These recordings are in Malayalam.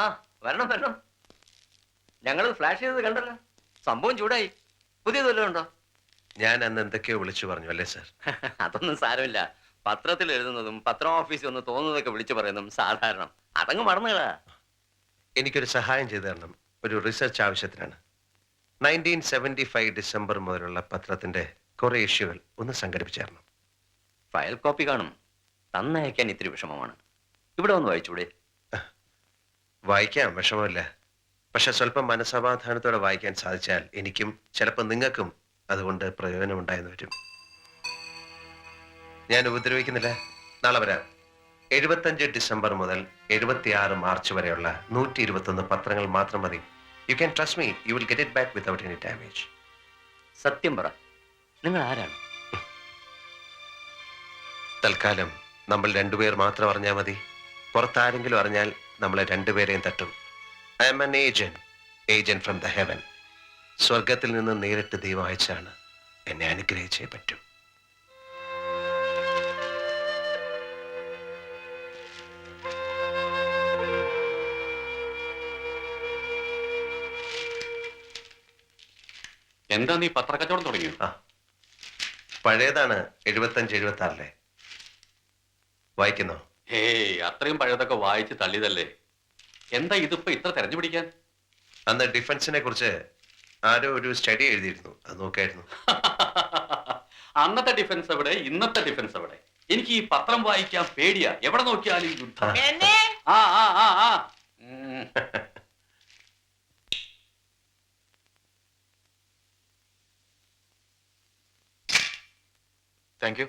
ആ വരണം വരണം. ഞങ്ങൾ ഫ്ലാഷ് ചെയ്തത് കണ്ടല്ലോ. സംഭവം ചൂടായി. പുതിയത് വല്ലതും ഉണ്ടോ? ഞാൻ അന്ന് എന്തൊക്കെയോ വിളിച്ചു പറഞ്ഞു അല്ലേ സാർ? അതൊന്നും സാരമില്ല. പത്രത്തിൽ എഴുതുന്നതും പത്രം ഓഫീസിൽ ഒന്ന് തോന്നുന്നതൊക്കെ വിളിച്ചു പറയുന്നതും സാധാരണ. അതങ്ങ് മറന്നുകളാ. എനിക്കൊരു സഹായം ചെയ്തു തരണം. ഒരു റിസർച്ച് ആവശ്യത്തിനാണ്. 1975 ഡിസംബർ മുതലുള്ള പത്രത്തിന്റെ കുറെ ഇഷ്യൂകൾ ഒന്ന് സംഘടിപ്പിച്ചു തരണം. ഫയൽ കോപ്പി കാണും. തന്നയക്കാൻ ഇത്തിരി വിഷമമാണ്. ഇവിടെ ഒന്ന് വായിച്ചൂടെ? വായിക്കാം, വിഷമമില്ല. പക്ഷെ സ്വല്പം മനസമാധാനത്തോടെ വായിക്കാൻ സാധിച്ചാൽ എനിക്കും ചിലപ്പോൾ നിങ്ങൾക്കും അതുകൊണ്ട് പ്രയോജനം ഉണ്ടായെന്ന് വരും. ഞാൻ ഉപദ്രവിക്കുന്നില്ല. നാളെ വരാം. 75 ഡിസംബർ മുതൽ 76 മാർച്ച് വരെയുള്ള 121 പത്രങ്ങൾ മാത്രം മതി. You can trust me, you will get it back without any damage. സത്യം പറ, നിങ്ങൾ ആരാണ്? തൽക്കാലം നമ്മൾ രണ്ടുപേർ മാത്രം അറിഞ്ഞാൽ മതി. പുറത്താരെങ്കിലും അറിഞ്ഞാൽ നമ്മളെ രണ്ടുപേരെയും തട്ടും. I am an agent from the heaven. സ്വർഗത്തിൽ നിന്ന് നേരിട്ട് ദൈവം അയച്ചാണ്. എന്നെ അനുഗ്രഹിച്ചേ പറ്റൂ. എന്താ നീ പത്രക്കച്ചവടം തുടങ്ങിയോ? പഴയതാണ്. 75-76 വായിക്കുന്നോ? ഹേയ്, അത്രയും പഴയതൊക്കെ വായിച്ച് തള്ളിയതല്ലേ. എന്താ ഇതിപ്പോ ഇത്ര തെരഞ്ഞു പിടിക്കാൻ? അന്ന് ഡിഫൻസിനെ കുറിച്ച് ആരോ ഒരു സ്റ്റഡി എഴുതിയിരുന്നു. അത് നോക്കായിരുന്നു. അന്നത്തെ ഡിഫൻസ് എവിടെ, ഇന്നത്തെ ഡിഫൻസ് എവിടെ? എനിക്ക് ഈ പത്രം വായിക്കാൻ പേടിയാ. എവിടെ നോക്കിയാലും ഈ യുദ്ധം. ആ ആ ആ ആ താങ്ക് യു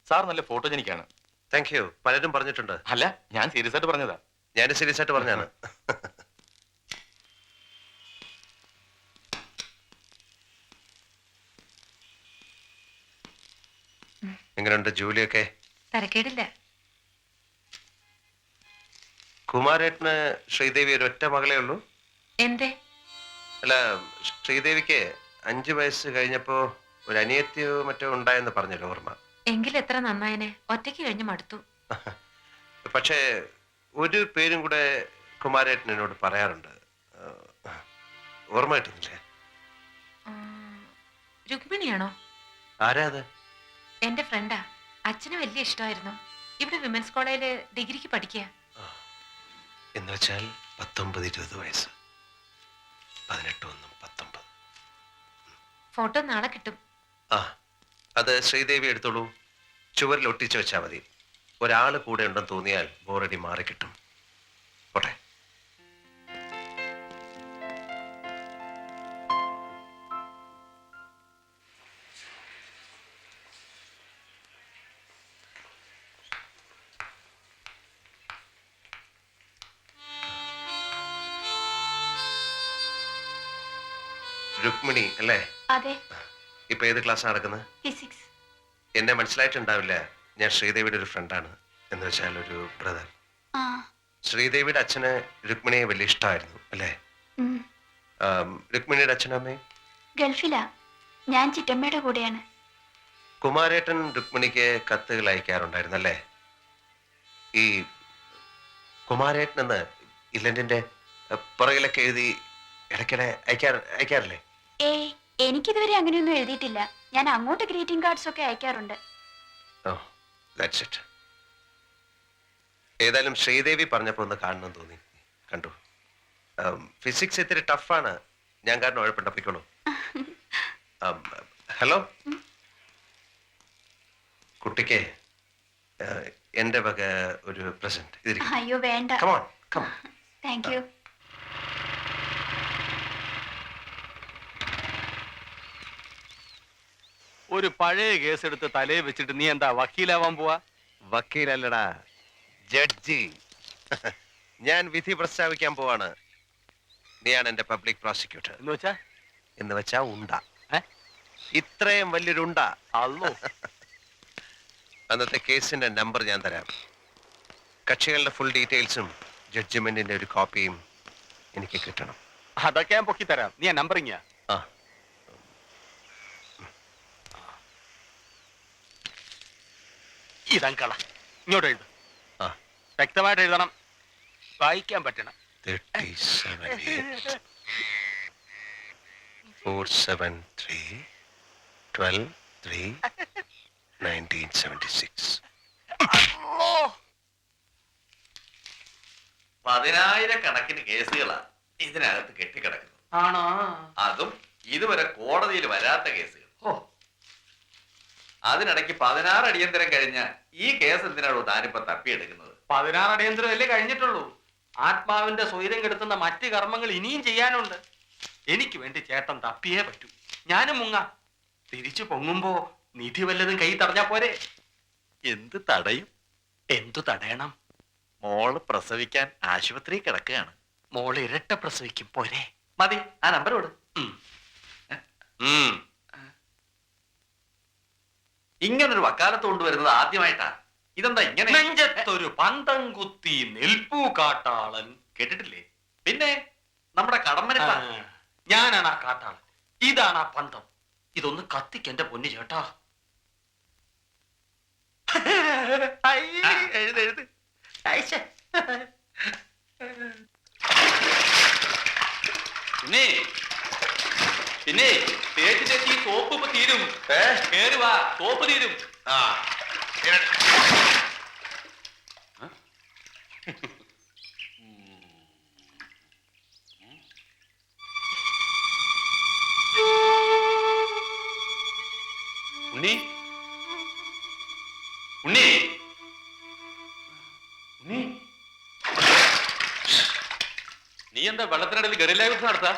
സാർ. നല്ല ഫോട്ടോജനിക്കാണ്. Thank you. പലരും പറഞ്ഞിട്ടുണ്ട്. അല്ല, ഞാൻ സീരിയസ് ആയിട്ട് പറഞ്ഞതാ. ഞാൻ സീരിയസ് ആയിട്ട് പറഞ്ഞാണ്. എങ്ങനെയുണ്ട് ജോലിയൊക്കെ? തരക്കേടില്ല. കുമാരേട്ടന് ശ്രീദേവി ഒരു ഒറ്റ മകളേ ഉള്ളൂ? എന്തേ? അല്ല, ശ്രീദേവിക്ക് 5 വയസ്സ് കഴിഞ്ഞപ്പോ ഒരു അനിയത്തിയോ മറ്റോ ഉണ്ടായെന്ന് പറഞ്ഞല്ലോ, ഓർമ്മ? എങ്കിൽ എത്ര നന്നായനെ. ഒറ്റയ്ക്ക് കഴിഞ്ഞ് മടുത്തു. പക്ഷേ ഒരു പേരും കൂടെ കുമാരേട്ടൻ എന്നോട് പറയാറുണ്ട്. ഓർമ്മ കിട്ടുന്നില്ലേ? രുക്മിണിയാണോ? ആരാ അത്? എന്റെ ഫ്രണ്ടാ. അച്ഛന് വലിയ ഇഷ്ടമായിരുന്നു. ഇവിടെ വിമൻസ് കോളേജില് ഡിഗ്രിക്ക് പഠിക്കുക. എന്ന് വെച്ചാൽ 19-20 വയസ്സ്. 18-19. ഫോട്ടോ നാളെ കിട്ടും. അത് ശ്രീദേവി എടുത്തോളൂ. ചുവരിൽ ഒട്ടിച്ചു വെച്ചാൽ മതി. ഒരാള് കൂടെ ഉണ്ടെന്ന് തോന്നിയാൽ ബോറടി മാറി കിട്ടും. പോട്ടെ. രുക്മിണി അല്ലേ? അതെ. ഇപ്പൊ ഏത് ക്ലാസ് നടക്കുന്നത്? ഫിസിക്സ്. എന്നെ മനസ്സിലായിട്ടുണ്ടാവില്ല. ഞാൻ ശ്രീദേവിയുടെ ഒരു ഫ്രണ്ടാണ്. എന്ന് വെച്ചാൽ ഒരു ബ്രദർ. ശ്രീദേവിയുടെ അച്ഛന് രുക്മിണിയെ വലിയ ഇഷ്ടമായിരുന്നു അല്ലേ? രുക്മിണിയുടെ അച്ഛനമ്മേ ഗൾഫിലാ. ഞാൻ ചിറ്റമ്മയുടെ കൂടെയാണ്. കുമാരേട്ടൻ രുക്മിണിക്ക് കത്തുകൾ അയക്കാറുണ്ടായിരുന്നു അല്ലേ? ഈ കുമാരേട്ടൻ എന്ന് ഇല്ലന്റെ പുറകിലൊക്കെ എഴുതി ഇടയ്ക്കിടെ അയക്കാറില്ലേ? ഏയ്, എനിക്കിതുവരെ അങ്ങനെയൊന്നും എഴുതിയിട്ടില്ല. ഞാൻ അങ്ങോട്ട് ഗ്രീറ്റിംഗ് കാർഡ്സ് ഒക്കെ അയക്കാറുണ്ട്. That's it. ഏതായാലും ശ്രീദേവി പറഞ്ഞപ്പോ ഒന്ന് കാണണം തോന്നി. കണ്ടു. ഫിസിക്സ് ഇത്തിരി ടഫാണ്. ഞാൻ കാരണം ഉഴപ്പുണ്ടപ്പിക്കോളൂ. ഹലോ, കുട്ടിക്ക് എന്റെ വക ഒരു പ്രസന്റ്. അയ്യോ വേണ്ട. Thank you. ഒരു പഴയ കേസ് എടുത്ത് തലയെ വെച്ചിട്ട് നീ എന്താ വക്കീലാവാൻ പോവാ? വക്കീലല്ലടാ, ജഡ്ജി. ഞാൻ വിധി പ്രസ്താവിക്കാൻ പോവാണ്. നീയാണ് എന്റെ പബ്ലിക് പ്രോസിക്യൂട്ടർ. എന്ന് വെച്ചാ ഉണ്ട. ഇത്രയും വലിയൊരു ഉണ്ട. അന്നത്തെ കേസിന്റെ നമ്പർ ഞാൻ തരാം. കക്ഷികളുടെ ഫുൾ ഡീറ്റെയിൽസും ജഡ്ജ്മെന്റിന്റെ ഒരു കോപ്പിയും എനിക്ക് കിട്ടണം. അതൊക്കെ ഞാൻ പൊക്കി തരാം. നീ നമ്പറിങ്ങ. ഇതങ്കള ഇങ്ങോട്ട് എഴുത. വ്യക്തമായിട്ട് എഴുതണം. വായിക്കാൻ പറ്റണം. 37 473 12 3 1976. 10,000 കേസുകളാ ഇതിനകത്ത് കെട്ടിക്കിടക്കുന്നു. ആണോ? അതും ഇതുവരെ കോടതിയിൽ വരാത്ത കേസുകൾ. അതിനിടയ്ക്ക് 16 അടിയന്തരം കഴിഞ്ഞ ഈ കേസ് എന്തിനാണോ താനിപ്പോ തപ്പിയെടുക്കുന്നത്? 16 അടിയന്തരമല്ലേ കഴിഞ്ഞിട്ടുള്ളൂ. ആത്മാവിന്റെ സ്വൈരം കെടുത്തുന്ന മറ്റ് കർമ്മങ്ങൾ ഇനിയും ചെയ്യാനുണ്ട്. എനിക്ക് വേണ്ടി ചേട്ടൻ തപ്പിയേ പറ്റൂ. ഞാനും മുങ്ങാം. തിരിച്ചു പൊങ്ങുമ്പോ നിധി വല്ലതും കൈ തടഞ്ഞാ പോരെ? എന്ത് തടയും? എന്തു തടയണം? മോള് പ്രസവിക്കാൻ ആശുപത്രി കിടക്കുകയാണ്. മോള് ഇരട്ട പ്രസവിക്കും പോരെ? മതി, ആ നമ്പർ കൊടു. ഇങ്ങനൊരു വക്കാലത്ത് കൊണ്ടുവരുന്നത് ആദ്യമായിട്ടാ. ഇതെന്താ ഇങ്ങനെ? നെഞ്ചത്തൊരു പന്തം കുത്തി നിൽപ്പൂ കാട്ടാളൻ. കേട്ടിട്ടില്ലേ? പിന്നെ നമ്മുടെ കടമ്മനിട്ട. ഞാനാണ് ആ കാട്ടാളൻ, ഇതാണ് ആ പന്തം. ഇതൊന്ന് കത്തിക്ക് എന്റെ പൊന്നു ചേട്ടാ. എഴുത്. പിന്നെ തേച്ച് ഈ സോപ്പ് ഇപ്പൊ തീരും. കേറി വാ, സോപ്പ് തീരും. ഉണ്ണി ഉണ്ണി ഉണ്ണി, നീ എന്താ വെള്ളത്തിനിടയിൽ ഗറില്ല യുദ്ധം നടത്താ?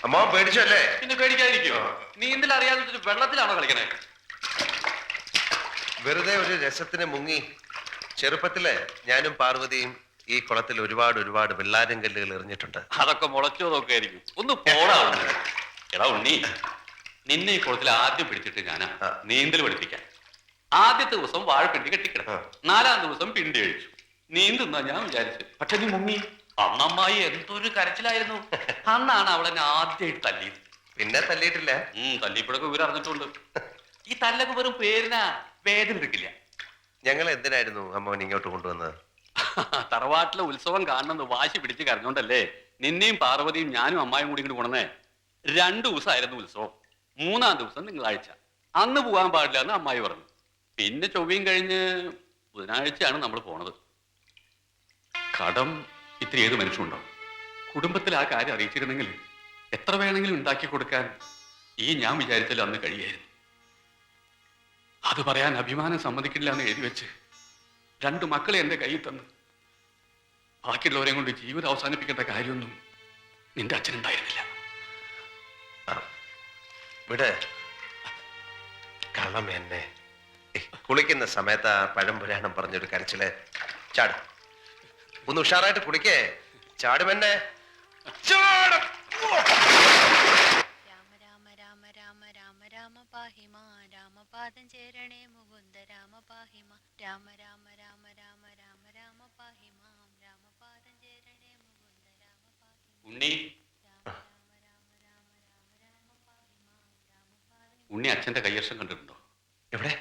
അമ്മ പേടിച്ചല്ലേ? പിന്നെ പേടിക്കാതിരിക്കോ? നീന്തൽ അറിയാതെ വെള്ളത്തിലാണോ കളിക്കണേ? വെറുതെ ഒരു രസത്തിന് മുങ്ങി. ചെറുപ്പത്തില് ഞാനും പാർവതിയും ഈ കുളത്തിൽ ഒരുപാട് വെള്ളാരം കല്ലുകൾ എറിഞ്ഞിട്ടുണ്ട്. അതൊക്കെ മുളച്ചോതൊക്കെ ആയിരിക്കും. ഒന്ന് പോടാ. എടാ ഉണ്ണി, നിന്നെ ഈ കുളത്തിൽ ആദ്യം പിടിച്ചിട്ട് ഞാനാ നീന്തൽ പഠിപ്പിക്കാൻ. ആദ്യത്തെ ദിവസം വാഴപ്പിണ്ടി കെട്ടിക്കിടക്കും, 4-ാം ദിവസം പിണ്ടി കഴിച്ചു. നീന്തുന്ന ഞാൻ വിചാരിച്ചു. പക്ഷെ നീ മുങ്ങി. അന്നമ്മായി എന്തൊരു കരച്ചിലായിരുന്നു. അന്നാണ് അവളെന്നെ ആദ്യമായിട്ട് തല്ലിയത്. പിന്നെ തല്ലിയിട്ടില്ല. തല്ലിയപ്പോഴൊക്കെ ഇവർ അറിഞ്ഞിട്ടുണ്ട്. ഈ തല്ലൊക്കെ വെറും പേരിനാ, വേദന എടുക്കില്ല. ഞങ്ങൾ എന്തിനായിരുന്നു അമ്മോൻ ഇങ്ങോട്ട് കൊണ്ടുവന്നത്? തറവാട്ടിലെ ഉത്സവം കാണണമെന്ന് വാശി പിടിച്ച് കരഞ്ഞോണ്ടല്ലേ നിന്നെയും പാർവതിയും ഞാനും അമ്മായും കൂടി ഇങ്ങോട്ട് കൊണ്ടുവന്നേ. 2 ദിവസമായിരുന്നു ഉത്സവം. 3-ാം ദിവസം തിങ്കളാഴ്ച. അന്ന് പോകാൻ പാടില്ല എന്ന് അമ്മായി പറഞ്ഞു. പിന്നെ ചൊവ്വയും കഴിഞ്ഞ് ബുധനാഴ്ചയാണ് നമ്മൾ പോണത്. കടം ഇത്തിരി ഏത് മനുഷ്യനുണ്ടാവും. കുടുംബത്തിൽ ആ കാര്യം അറിയിച്ചിരുന്നെങ്കിൽ എത്ര വേണമെങ്കിലും ഉണ്ടാക്കി കൊടുക്കാൻ ഈ ഞാൻ വിചാരിച്ചാലും അന്ന് കഴിയായിരുന്നു. അത് പറയാൻ അഭിമാനം സമ്മതിക്കില്ല എന്ന് എഴുതി വെച്ച് 2 മക്കളെ എന്റെ കയ്യിൽ തന്ന് ബാക്കിയുള്ളവരെയും കൊണ്ട് ജീവിതം അവസാനിപ്പിക്കേണ്ട കാര്യമൊന്നും നിന്റെ അച്ഛനുണ്ടായിരുന്നില്ല. ഇവിടെ കള്ളം എന്നെ കുളിക്കുന്ന സമയത്ത് ആ പഴം പുരാണം പറഞ്ഞൊരു കരച്ചില്. ചാട്, ഒന്ന് ഉഷാറായിട്ട് കുളിക്കേ. ചാടുമെന്നെ. ചാടും. രാമ രാമ രാമ രാമ രാമ രാമ പാഹിമ രാമപാദം ചേരണേ മുകുന്ദ രാമ പാഹിമ രാമ രാമ രാമ രാമ രാമ രാമ പാഹിമ രാമപാദം ചേരണേ മുകുന്ദ രാമ പാഹിമ. ഉണ്ണി, ഉണ്ണി അച്ഛന്റെ കയ്യർഷം കണ്ടിട്ടുണ്ടോ? എവിടെ?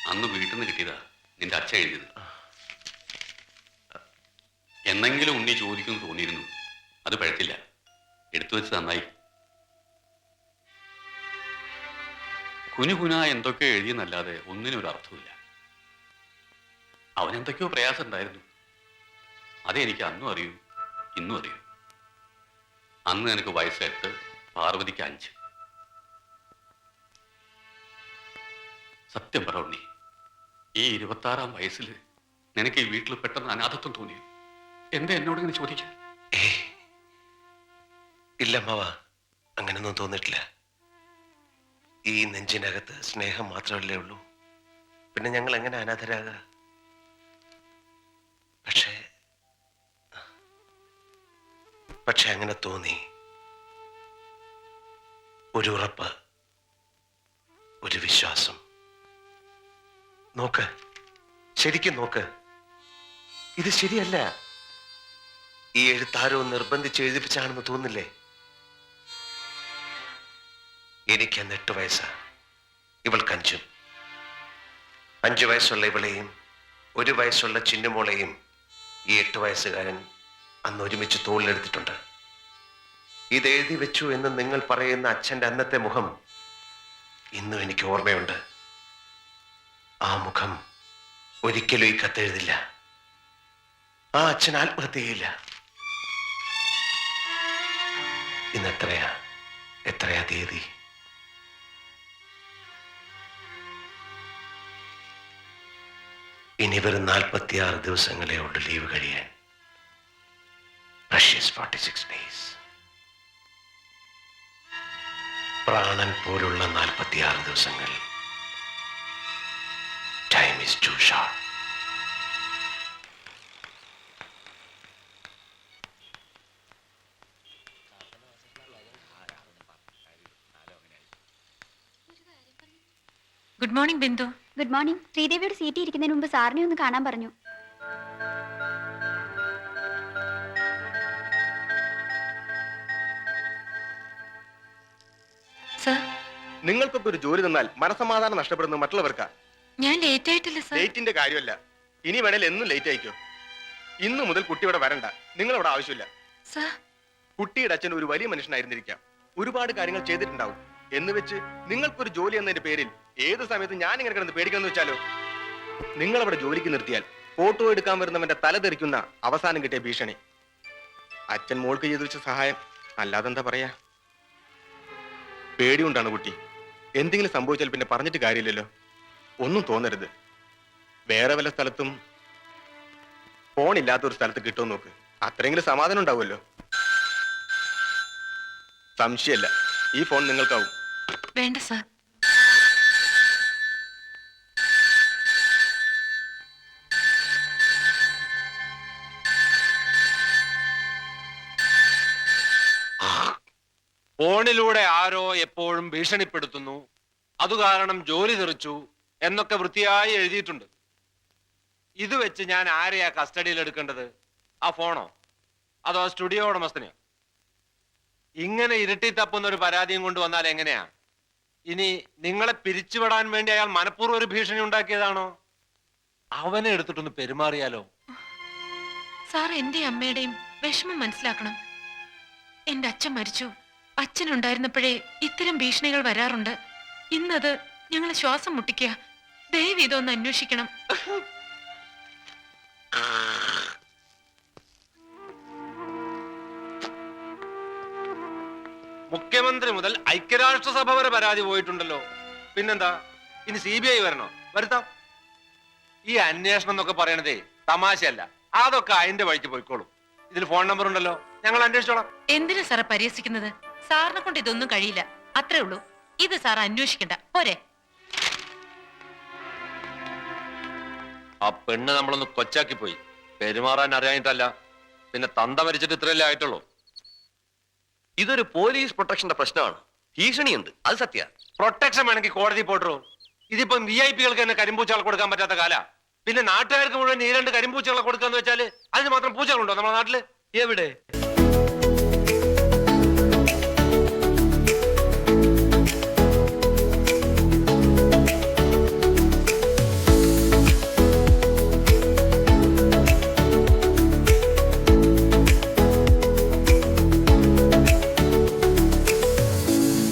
അന്ന് വീട്ടിൽ നിന്ന് കിട്ടിയതാ, നിന്റെ അച്ഛൻ എഴുതിയത്. എന്നെങ്കിലും ഉണ്ണി ചോദിക്കുമെന്ന് തോന്നിയിരുന്നു. അത് പഴത്തില്ല, എടുത്തു വെച്ച് നന്നായി. കുനുകുന എന്തൊക്കെയോ എഴുതിയെന്നല്ലാതെ ഒന്നിനും ഒരു അർത്ഥമില്ല. അവനെന്തൊക്കെയോ പ്രയാസം ഉണ്ടായിരുന്നു. അതെനിക്ക് അന്നും അറിയൂ, ഇന്നും അറിയൂ. അന്ന് എനിക്ക് വയസ്സ് 8, പാർവതിക്ക് 5. സത്യം പറ ഉണ്ണി, ഈ 26-ാം വയസ്സിൽ നിനക്ക് ഈ വീട്ടിൽ പെട്ടെന്ന് അനാഥത്വം തോന്നിയോ? എന്താ എന്നോട് ഇങ്ങനെ ചോദിക്കാൻ? ഇല്ല അമ്മാവ, അങ്ങനൊന്നും തോന്നിട്ടില്ല. ഈ നെഞ്ചിനകത്ത് സ്നേഹം മാത്രമല്ലേ ഉള്ളൂ. പിന്നെ ഞങ്ങൾ എങ്ങനെ അനാഥരാകുക? പക്ഷെ അങ്ങനെ തോന്നി. ഒരു ഉറപ്പ്, ഒരു വിശ്വാസം. നോക്ക്, ശരിക്കും നോക്ക്. ഇത് ശരിയല്ല. ഈ എഴുത്താരോ നിർബന്ധിച്ച് എഴുതിപ്പിച്ചാണെന്ന് തോന്നില്ലേ? എനിക്ക് 8 വയസ്സാ, ഇവൾക്ക് 5. 5 വയസ്സുള്ള ഇവളെയും 1 വയസ്സുള്ള ചിന്നുമോളെയും ഈ 8 വയസ്സുകാരൻ അന്ന് ഒരുമിച്ച് തോളിലെടുത്തിട്ടുണ്ട്. ഇത് എഴുതി വെച്ചു എന്ന് നിങ്ങൾ പറയുന്ന അച്ഛന്റെ അന്നത്തെ മുഖം ഇന്നും എനിക്ക് ഓർമ്മയുണ്ട്. ആ മുഖം ഒരിക്കലും ഈ കത്തെഴുതില്ല. ആ അച്ഛൻ ആത്മഹത്യ ചെയ്യില്ല. ഇന്ന് എത്രയാ തീയതി? ഇനി വെറും 46 ദിവസങ്ങളേ ഉള്ളൂ ലീവ് കഴിയാൻ. Precious 46 days. പ്രാണൻ പോലുള്ള 46 ദിവസങ്ങൾ. Time is too short. Good morning Bindu. Good morning. ശ്രീദേവിയുടെ സീറ്റ് ഇരിക്കുന്നതിന് മുമ്പ് സാറിനെ ഒന്ന് കാണാൻ പറഞ്ഞു. സർ, നിങ്ങൾക്കൊക്കെ ഒരു ജോലി തന്നാൽ മനസമാധാനം നഷ്ടപ്പെടുന്നത് മറ്റുള്ളവർക്കാ. ഞാൻ ലേറ്റ് ആയിട്ടില്ല സർ. ലേറ്റിന്റെ കാര്യമല്ല, ഇനി വേണേൽ എന്നും ലേറ്റ് ആയിക്കോ. ഇന്നു മുതൽ കുട്ടി ഇവിടെ വരണ്ട. നിങ്ങൾ ഇവിടെ ആവശ്യമില്ല. സർ, കുട്ടിയുടെ അച്ഛൻ ഒരു വലിയ മനുഷ്യനായിരുന്നിരിക്കാം, ഒരുപാട് കാര്യങ്ങൾ ചെയ്തിട്ടുണ്ടാവും. എന്ന് വെച്ച് നിങ്ങൾക്കൊരു ജോലി എന്നതിന്റെ പേരിൽ ഏത് സമയത്ത് ഞാൻ ഇങ്ങനെ കിടന്ന് പേടിക്കാന്ന് വെച്ചാലോ? നിങ്ങൾ അവിടെ ജോലിക്ക് നിർത്തിയാൽ ഫോട്ടോ എടുക്കാൻ വരുന്നവന്റെ തല തെറിക്കുന്ന അവസാനം കിട്ടിയ ഭീഷണി. അച്ഛൻ മോൾക്ക് ചെയ്തു വെച്ച സഹായം, അല്ലാതെന്താ പറയാ. പേടിയുണ്ടാണ് കുട്ടി. എന്തെങ്കിലും സംഭവിച്ചാൽ പിന്നെ പറഞ്ഞിട്ട് കാര്യമില്ലല്ലോ. ഒന്നും തോന്നരുത്. വേറെ വല്ല സ്ഥലത്തും ഫോണില്ലാത്ത ഒരു സ്ഥലത്ത് കിട്ടുമെന്ന് നോക്ക്. അത്രയെങ്കിലും സമാധാനം ഉണ്ടാവുമല്ലോ. സംശയമല്ല, ഈ ഫോൺ നിങ്ങൾക്കാവും. വേണ്ട സർ. ഫോണിലൂടെ ആരോ എപ്പോഴും ഭീഷണിപ്പെടുത്തുന്നു, അതുകാരണം ജോലി തെറിച്ചു എന്നൊക്കെ വൃത്തിയായി എഴുതിയിട്ടുണ്ട്. ഇത് വെച്ച് ഞാൻ ആരെയാ കസ്റ്റഡിയിൽ എടുക്കേണ്ടത്? ആ ഫോണോ അതോ സ്റ്റുഡിയോ ഉടമസ്ഥനെയോ? ഇങ്ങനെ ഇരുട്ടി തപ്പുന്ന ഒരു പരാതിയും കൊണ്ടുവന്നാൽ എങ്ങനെയാ? ഇനി നിങ്ങളെ പിരിച്ചുവിടാൻ വേണ്ടി അയാൾ മനഃപൂർവ്വം ഒരു ഭീഷണി ഉണ്ടാക്കിയതാണോ? അവനെ എടുത്തിട്ടൊന്ന് പെരുമാറിയാലോ? സാർ എന്റെ അമ്മയുടെയും വിഷമം മനസ്സിലാക്കണം. എന്റെ അച്ഛൻ മരിച്ചു. അച്ഛനുണ്ടായിരുന്നപ്പോഴേ ഇത്തരം ഭീഷണികൾ വരാറുണ്ട്. ഇന്നത് ഞങ്ങളെ ശ്വാസം മുട്ടിക്കുക. ദയവ് ഇതൊന്ന് അന്വേഷിക്കണം. മുഖ്യമന്ത്രി മുതൽ ഐക്യരാഷ്ട്രസഭ വരെ പരാതി പോയിട്ടുണ്ടല്ലോ. പിന്നെന്താ, ഇനി CBI വരണോ? വരുത്താം. ഈ അന്വേഷണം എന്നൊക്കെ പറയണതേ തമാശയല്ല. അതൊക്കെ അതിന്റെ വഴിക്ക് പോയിക്കോളും. ഇതിൽ ഫോൺ നമ്പർ ഉണ്ടല്ലോ, ഞങ്ങൾ അന്വേഷിച്ചോളാം. എന്തിനാ സാറെ പരിഹസിക്കുന്നത്? സാറിനെ കൊണ്ട് ഇതൊന്നും കഴിയില്ല. അത്രേ ഉള്ളൂ. ഇത് സാർ അന്വേഷിക്കണ്ട പോരെ? ആ പെണ്ണ് നമ്മളൊന്ന് കൊച്ചാക്കി പോയി. പെരുമാറാൻ അറിയാനിട്ടല്ല, പിന്നെ തന്ത മരിച്ചിട്ട് ഇത്രയല്ലേ ആയിട്ടുള്ളൂ. ഇതൊരു പോലീസ് പ്രൊട്ടക്ഷന്റെ പ്രശ്നമാണ്. ഭീഷണിയുണ്ട്, അത് സത്യ. പ്രൊട്ടക്ഷൻ വേണമെങ്കിൽ കോടതി പോട്ടോ. ഇതിപ്പം VIP-കൾക്ക് തന്നെ കരിമ്പൂച്ചകൾ കൊടുക്കാൻ പറ്റാത്ത കാല. പിന്നെ നാട്ടുകാർക്ക് മുഴുവൻ ഈ 2 കരിമ്പൂച്ചകളെ കൊടുക്കാന്ന് വെച്ചാല് അതിന് മാത്രം പൂച്ചകളുണ്ടോ നമ്മുടെ നാട്ടില്? എവിടെ?